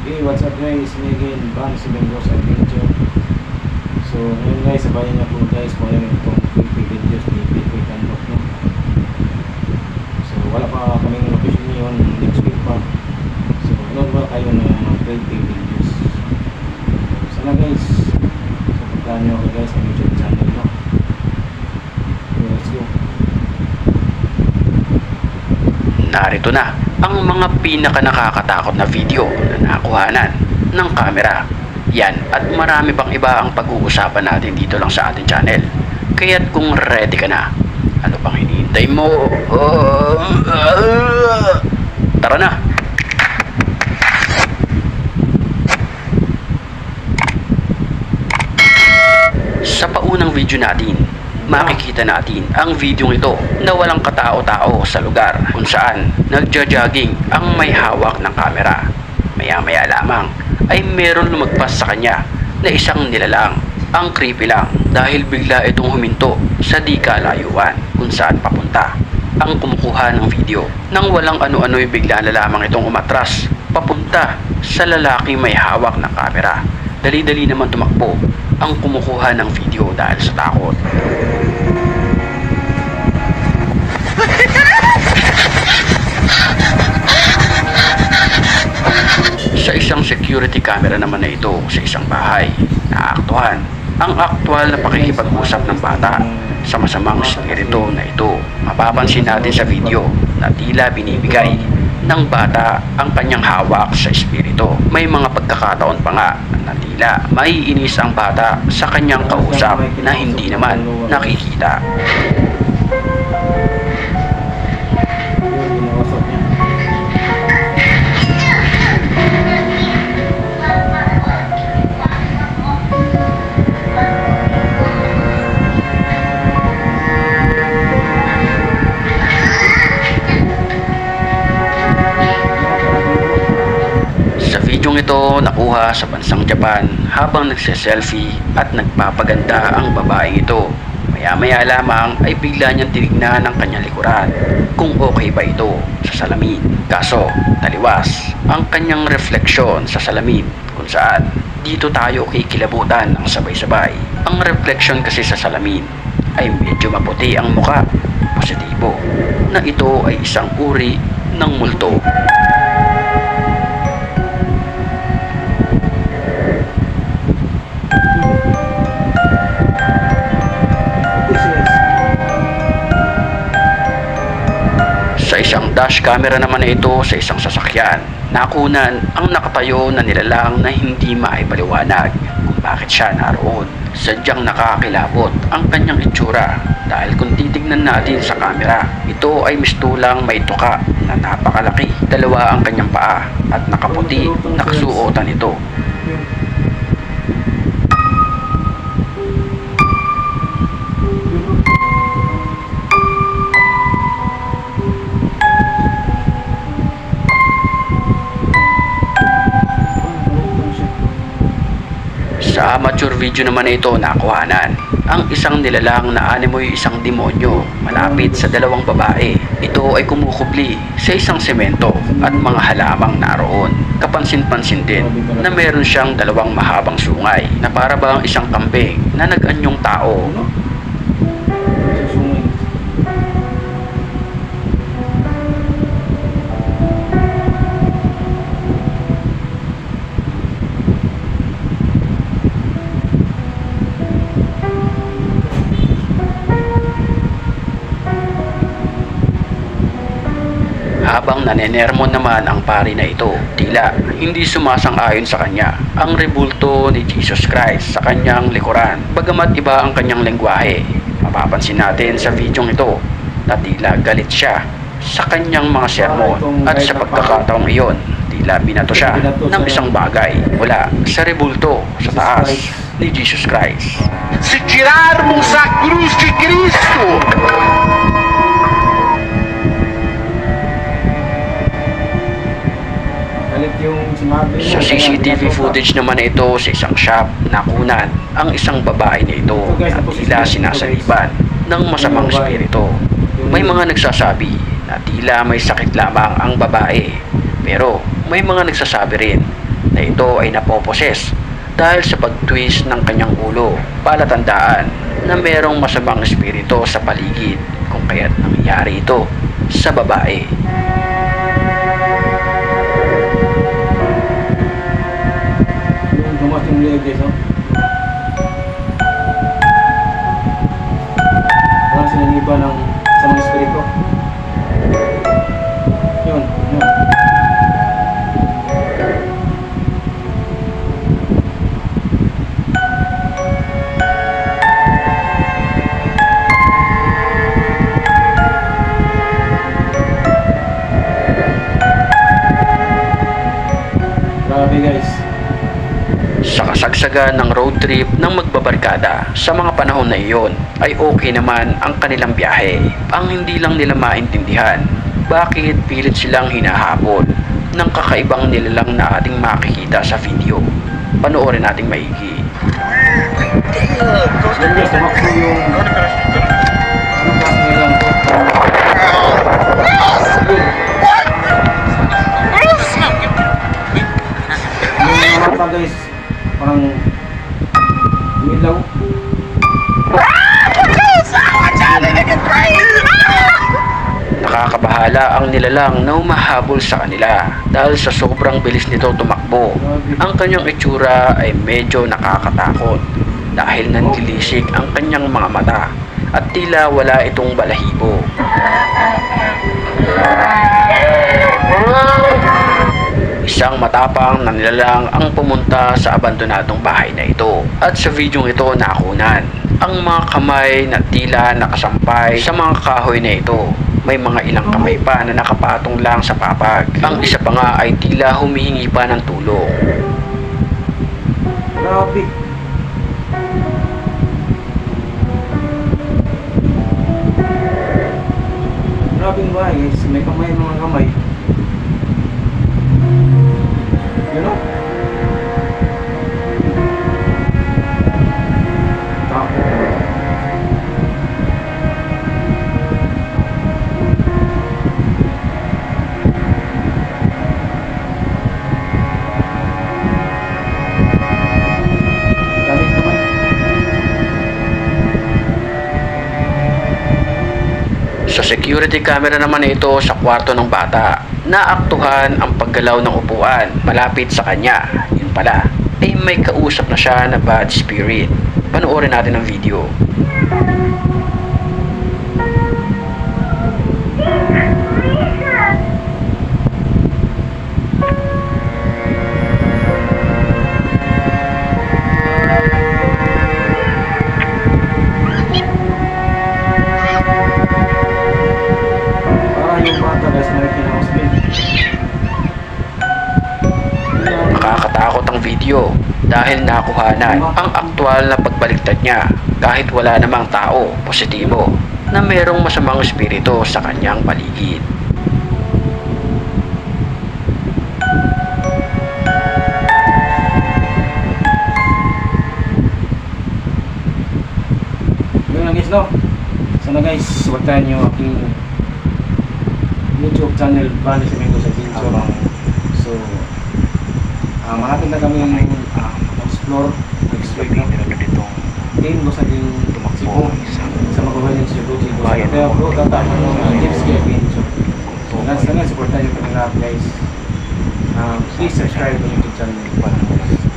Hey, what's up guys? Me again, Bang Sibendos Adventure. So, ngayon guys, sabayan niyo po guys kung ano itong creepy videos ni Bitcoin Unlock, no? So, wala pa kaming location ngayon, next week pa. So, ano ba kayo ng mga creepy videos? Sana guys, supportahan niyo ako guys ng YouTube channel, no? So, let's go. Narito na ang mga pinaka nakakatakot na video na nakuhanan ng kamera. Yan at marami pang iba ang pag-uusapan natin dito lang sa ating channel. Kaya't kung ready ka na, ano pang hinihintay mo? Tara na! Sa paunang video natin, makikita natin ang video ito na walang katao-tao sa lugar kung saan nagja-jogging ang may hawak ng kamera. Maya-maya lamang ay meron lumagpas sa kanya na isang nilalang. Ang creepy lang dahil bigla itong huminto sa di kalayuan kung saan papunta. Ang kumukuha ng video nang walang ano-ano'y bigla na lamang itong umatras papunta sa lalaking may hawak ng kamera. Dali-dali naman tumakbo ang kumukuha ng video dahil sa takot. Sa isang security camera naman na ito sa isang bahay, naaktuhan ang aktwal na pakikipag-usap ng bata sa masamang spirito na ito. Mapapansin natin sa video na tila binibigay ng bata ang kanyang hawak sa espiritu. May mga pagkakataon pa nga na tila maiinis ang bata sa kanyang kausap na hindi naman nakikita. Videong ito nakuha sa bansang Japan habang nagse-selfie at nagpapaganda ang babaeng ito. Maya-maya lamang ay bigla niyang tinignan ang kanyang likuran kung okay ba ito sa salamin. Kaso taliwas ang kanyang refleksyon sa salamin kung saan dito tayo kikilabutan ng sabay-sabay. Ang refleksyon kasi sa salamin ay medyo maputi ang muka. Positibo na ito ay isang uri ng multo. Sa isang dash camera naman na ito sa isang sasakyan, nakunan ang nakatayo na nilalang na hindi maipaliwanag kung bakit siya naroon. Sadyang nakakilabot ang kanyang itsura dahil kung titignan natin sa camera, ito ay mistulang may tuka na napakalaki. Dalawa ang kanyang paa at nakaputi, nakasuotan ito. Sa amateur video naman na ito nakuhanan ang isang nilalang na animoy isang demonyo malapit sa dalawang babae. Ito ay kumukubli sa isang semento at mga halamang naroon. Kapansin-pansin din na meron siyang dalawang mahabang sungay na para bang isang kambing na nag-anyong tao. Habang nanenermon naman ang pari na ito, tila hindi sumasang-ayon sa kanya ang rebulto ni Jesus Christ sa kanyang likuran. Bagamat iba ang kanyang lengguwahe, mapapansin natin sa videong ito na tila galit siya sa kanyang mga sermon at sa pagkakataong iyon, tila binato siya ng isang bagay mula sa rebulto sa taas ni Jesus Christ. Se tirarmos a cruz de Cristo, Sa CCTV footage naman ito sa isang shop, nakunan ang isang babae na ito na tila sinasaliban ng masamang espiritu. May mga nagsasabi na tila may sakit lamang ang babae, pero may mga nagsasabi rin na na ito ay napoposes dahil sa pag-twist ng kanyang ulo. Palatandaan na merong masamang espiritu sa paligid kung kaya't nangyari ito sa babae. Yung dumas yung leg guys, oh. Parang sinaniba ng sa mga espiritu. Yun, yun. Grabe guys. Sa kasagsagan ng road trip ng magbabarkada sa mga panahon na iyon ay okay naman ang kanilang biyahe. Ang hindi lang nila maintindihan, bakit pilit silang hinahabol ng kakaibang nilalang na ating makikita sa video. Panoorin nating maigi. Yun guys, tumakbo yung anong klase nilang to. Yung mga mata guys, parang umilaw. Nakakabahala ang nilalang na humahabol sa kanila dahil sa sobrang bilis nito tumakbo. Ang kanyang itsura ay medyo nakakatakot dahil nanlilisik ang kanyang mga mata at tila wala itong balahibo. Isang matapang na nilalang ang pumunta sa abandonadong bahay na ito at sa videong ito nakunan ang mga kamay na tila nakasampay sa mga kahoy na ito. May mga ilang kamay pa na nakapatong lang sa papag. Ang isa pa nga ay tila humihingi pa ng tulong. Grabe. Grabing bahay guys, may kamay mga kamay. You know? Takot. Daming kamay. Sa security camera naman na ito sa kwarto ng bata, naaktuhan ang paggalaw ng upuan malapit sa kanya. Yun pala, ay may kausap na siya na bad spirit. Panoorin natin ang video. Parang yung bata guys na kinahospital. Nakakatakot ang video dahil nakuhanan ang aktwal na pagbaliktad niya kahit wala namang tao positibo na merong masamang espiritu sa kanyang paligid. Yun lang guys, no? Sana guys, supportahan nyo aking YouTube channel Bani si Mingo sa Pincho. So, malapit na kami explore next week, no? Game ko sa aking Cebu sa magawain yung Cebu. Kaya bro, tatapos ng tips kaya Pincho. So, sana supportahan nyo kami lahat guys. Please subscribe to YouTube channel Bani.